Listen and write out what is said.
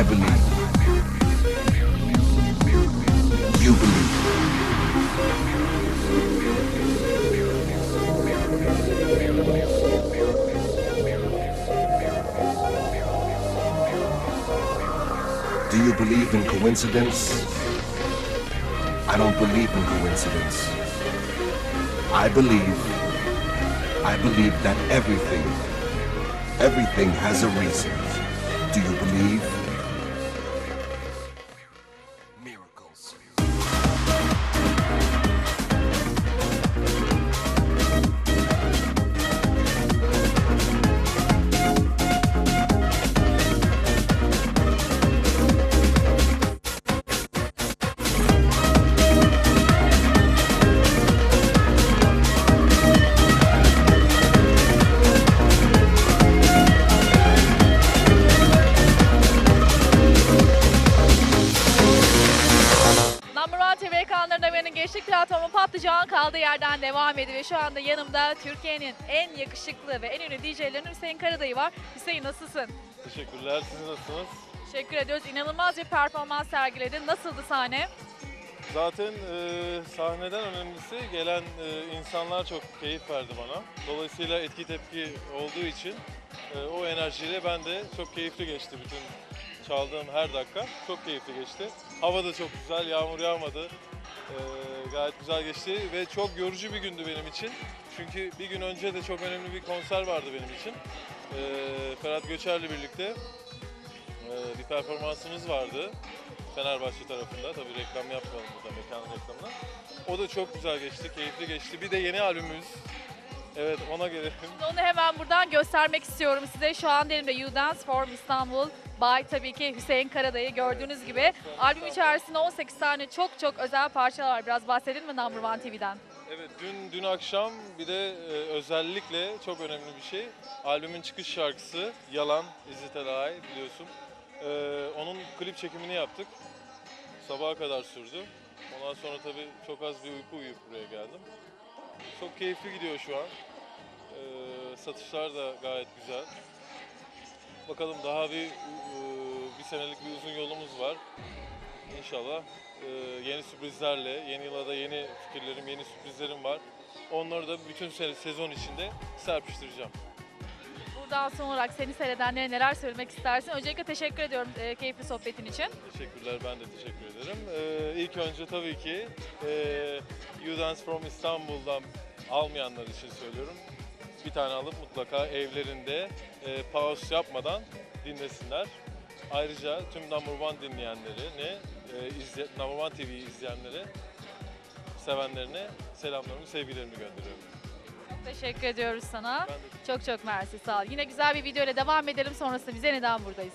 I believe. You believe. Do you believe in coincidence? I don't believe in coincidence. I believe that everything has a reason. Do you believe? Miracles. Number One TV ekranlarında benim gençlik platformu Patlıcan kaldığı yerden devam ediyor ve şu anda yanımda Türkiye'nin en yakışıklı ve en ünlü DJ'lerinden Hüseyin Karadayı var. Hüseyin nasılsın? Teşekkürler. Siz nasılsınız? Teşekkür ediyoruz. İnanılmaz bir performans sergiledin. Nasıldı sahne? Zaten sahneden önemlisi gelen insanlar çok keyif verdi bana. Dolayısıyla etki tepki olduğu için o enerjiyle ben de çok keyifli geçti bütün çaldığım her dakika. Çok keyifli geçti. Hava da çok güzel, yağmur yağmadı. Gayet güzel geçti ve çok yorucu bir gündü benim için. Çünkü bir gün önce de çok önemli bir konser vardı benim için. Ferhat Göçer'le birlikte bir performansımız vardı. Fenerbahçe tarafında. Tabii reklam yapmayalım burada, mekanın reklamına. O da çok güzel geçti, keyifli geçti. Bir de yeni albümümüz. Evet, ona gelelim. Onu hemen buradan göstermek istiyorum size. Şu an elimde You Dance For İstanbul by tabii ki Hüseyin Karadayı. Gördüğünüz gibi albüm içerisinde 18 tane çok özel parçalar var. Biraz bahsedelim mi Number One TV'den? Evet, dün akşam bir de özellikle çok önemli bir şey. Albümün çıkış şarkısı Yalan, Is It a Lie biliyorsun. Onun klip çekimini yaptık. Sabaha kadar sürdü. Ondan sonra tabii çok az bir uyku uyuyup buraya geldim. Çok keyifli gidiyor şu an. Satışlar da gayet güzel. Bakalım daha bir senelik bir uzun yolumuz var. İnşallah yeni sürprizlerle, yeni yıla da yeni fikirlerim, yeni sürprizlerim var. Onları da bütün sezon içinde serpiştireceğim. Buradan son olarak seni seyredenlere neler söylemek istersin? Öncelikle teşekkür ediyorum keyifli sohbetin için. Teşekkürler, ben de teşekkür ederim. İlk önce tabii ki You Dance From İstanbul'dan almayanlar için söylüyorum. Bir tane alıp mutlaka evlerinde pause yapmadan dinlesinler. Ayrıca tüm Number One dinleyenlerini, Number One TV'yi izleyenlere, sevenlerine selamlarımı, sevgilerimi gönderiyorum. Teşekkür ediyoruz sana. Ben de Çok mersi, sağ ol. Yine güzel bir video ile devam edelim. Sonrasında biz yeniden buradayız.